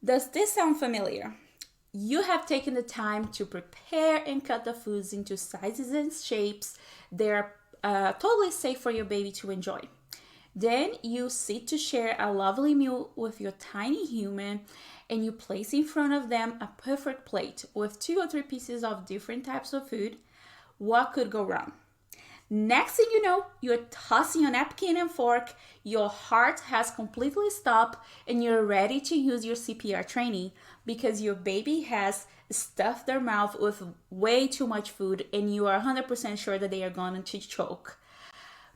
Does this sound familiar? You have taken the time to prepare and cut the foods into sizes and shapes that are totally safe for your baby to enjoy. Then you sit to share a lovely meal with your tiny human, and you place in front of them a perfect plate with 2 or 3 pieces of different types of food. What could go wrong? Next thing you know, you're tossing a napkin and fork, your heart has completely stopped, and you're ready to use your CPR training because your baby has stuffed their mouth with way too much food and you are 100% sure that they are going to choke.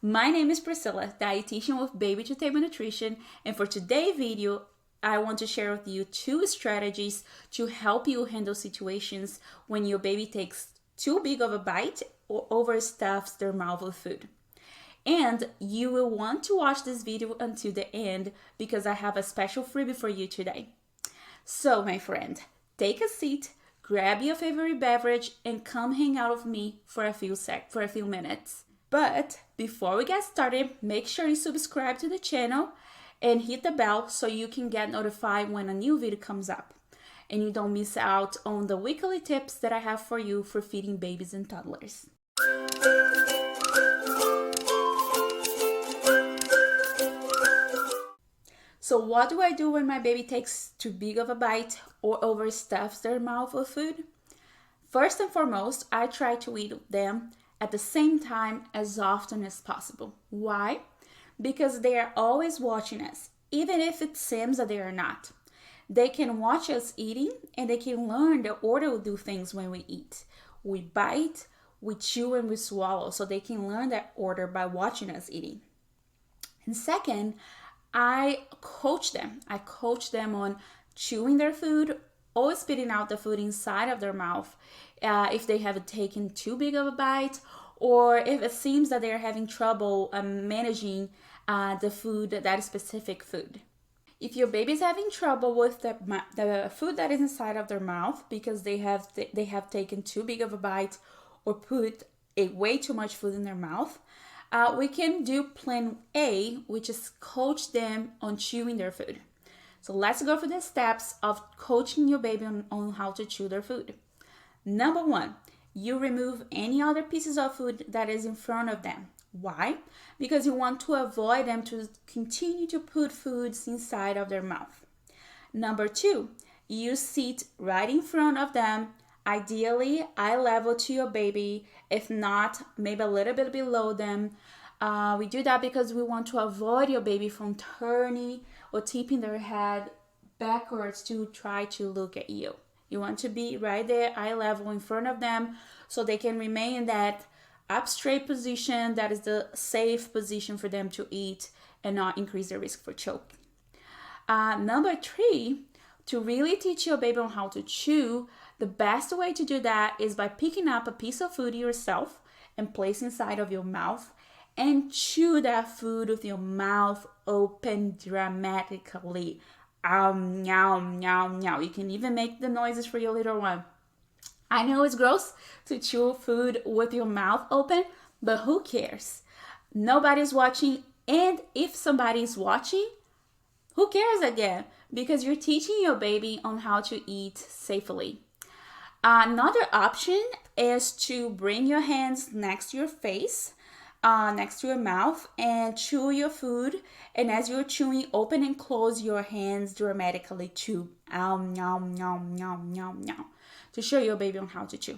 My name is Priscilla, dietitian with Baby to Table Nutrition, and for today's video, I want to share with you 2 strategies to help you handle situations when your baby takes too big of a bite or overstuffs their mouth with food. And you will want to watch this video until the end because I have a special freebie for you today. So my friend, take a seat, grab your favorite beverage, and come hang out with me for a few minutes. But before we get started, make sure you subscribe to the channel and hit the bell so you can get notified when a new video comes up and you don't miss out on the weekly tips that I have for you for feeding babies and toddlers. So what do I do when my baby takes too big of a bite or overstuffs their mouth with food? First and foremost, I try to eat them at the same time as often as possible. Why? Because they are always watching us, even if it seems that they are not. They can watch us eating and they can learn the order we do things when we eat. We bite, we chew, and we swallow, so they can learn that order by watching us eating. And second, I coach them. I coach them on chewing their food or spitting out the food inside of their mouth if they have taken too big of a bite, or if it seems that they're having trouble managing the food, that specific food. If your baby is having trouble with the food that is inside of their mouth because they have taken too big of a bite or put way too much food in their mouth, we can do plan A, which is coach them on chewing their food. So let's go through the steps of coaching your baby on how to chew their food. Number 1, you remove any other pieces of food that is in front of them. Why? Because you want to avoid them to continue to put foods inside of their mouth. Number 2, you sit right in front of them, ideally eye level to your baby, if not, maybe a little bit below them. We do that because we want to avoid your baby from turning or tipping their head backwards to try to look at you. You want to be right there, eye level in front of them, so they can remain in that up straight position that is the safe position for them to eat and not increase the risk for choking. Number 3, to really teach your baby on how to chew, the best way to do that is by picking up a piece of food yourself and place inside of your mouth and chew that food with your mouth open dramatically. Meow, meow, meow. You can even make the noises for your little one. I know it's gross to chew food with your mouth open, but who cares? Nobody's watching, and if somebody's watching, who cares again? Because you're teaching your baby on how to eat safely. Another option is to bring your hands next to your face, next to your mouth, and chew your food. And as you're chewing, open and close your hands dramatically to to show your baby on how to chew.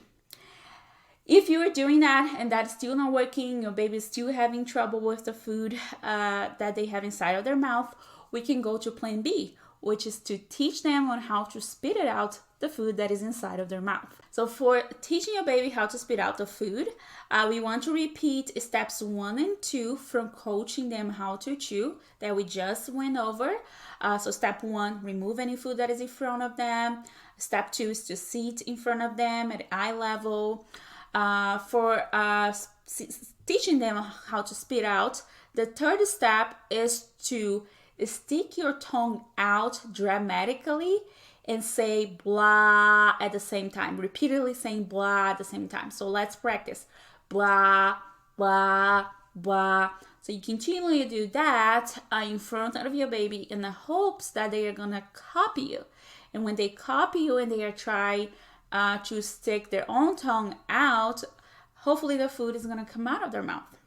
If you are doing that and that's still not working, your baby is still having trouble with the food that they have inside of their mouth, we can go to plan B, which is to teach them on how to spit it out, the food that is inside of their mouth. So for teaching your baby how to spit out the food, we want to repeat steps 1 and 2 from coaching them how to chew that we just went over. So step 1, remove any food that is in front of them. Step 2 is to sit in front of them at eye level. For teaching them how to spit out, the third step is to stick your tongue out dramatically and say blah at the same time, repeatedly saying blah at the same time. So let's practice. Blah, blah, blah. So you continually do that in front of your baby in the hopes that they are gonna copy you. And when they copy you and they are trying to stick their own tongue out, hopefully the food is gonna come out of their mouth.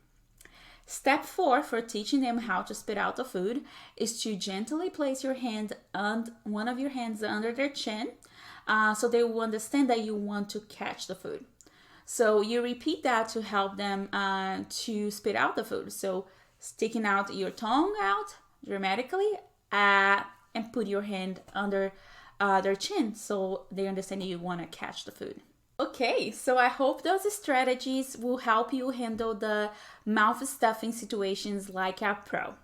Step 4 for teaching them how to spit out the food is to gently place your hand on one of your hands under their chin, so they will understand that you want to catch the food. So you repeat that to help them to spit out the food. So sticking out your tongue out dramatically and put your hand under their chin so they understand that you want to catch the food. Okay, so I hope those strategies will help you handle the mouth stuffing situations like a pro.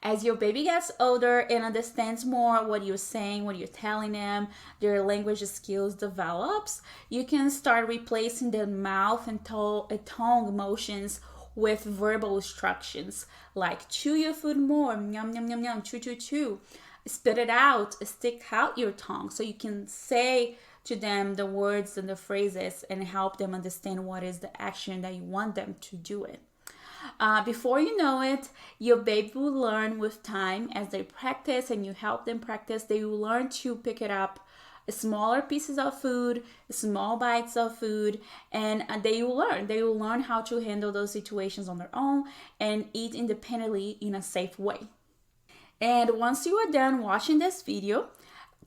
As your baby gets older and understands more what you're saying, what you're telling them, their language skills develops, you can start replacing the mouth and tongue motions with verbal instructions like chew your food more, yum, yum, yum, yum, chew, chew, chew. Spit it out, stick out your tongue so you can say to them the words and the phrases and help them understand what is the action that you want them to do it. Before you know it, your baby will learn with time as they practice and you help them practice. They will learn to pick it up smaller pieces of food, small bites of food, and they will learn how to handle those situations on their own and eat independently in a safe way. And once you are done watching this video,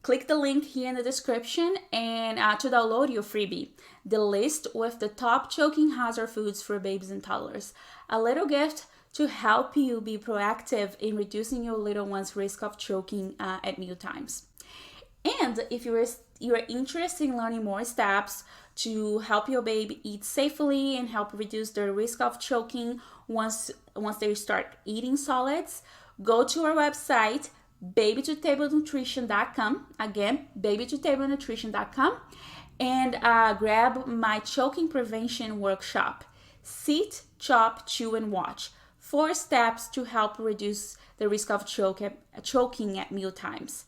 click the link here in the description and to download your freebie, the list with the top choking hazard foods for babies and toddlers. A little gift to help you be proactive in reducing your little one's risk of choking at meal times. And if you are interested in learning more steps to help your baby eat safely and help reduce their risk of choking once they start eating solids, go to our website, baby2tablenutrition.com. Again, baby2tablenutrition.com, and grab my choking prevention workshop. Sit, chop, chew, and watch. 4 steps to help reduce the risk of choking at meal times.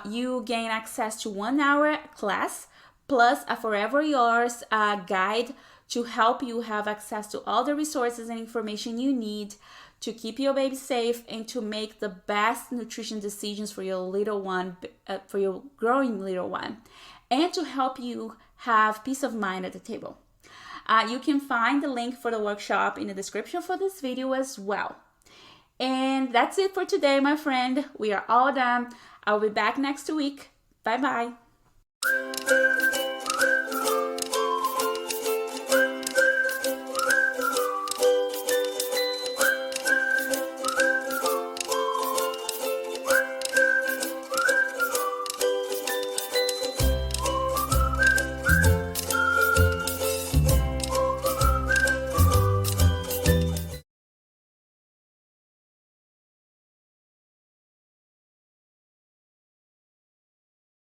You gain access to 1-hour class plus a Forever Yours guide to help you have access to all the resources and information you need to keep your baby safe and to make the best nutrition decisions for your little one, for your growing little one, and to help you have peace of mind at the table. You can find the link for the workshop in the description for this video as well. And that's it for today, my friend. We are all done. I'll be back next week. Bye-bye.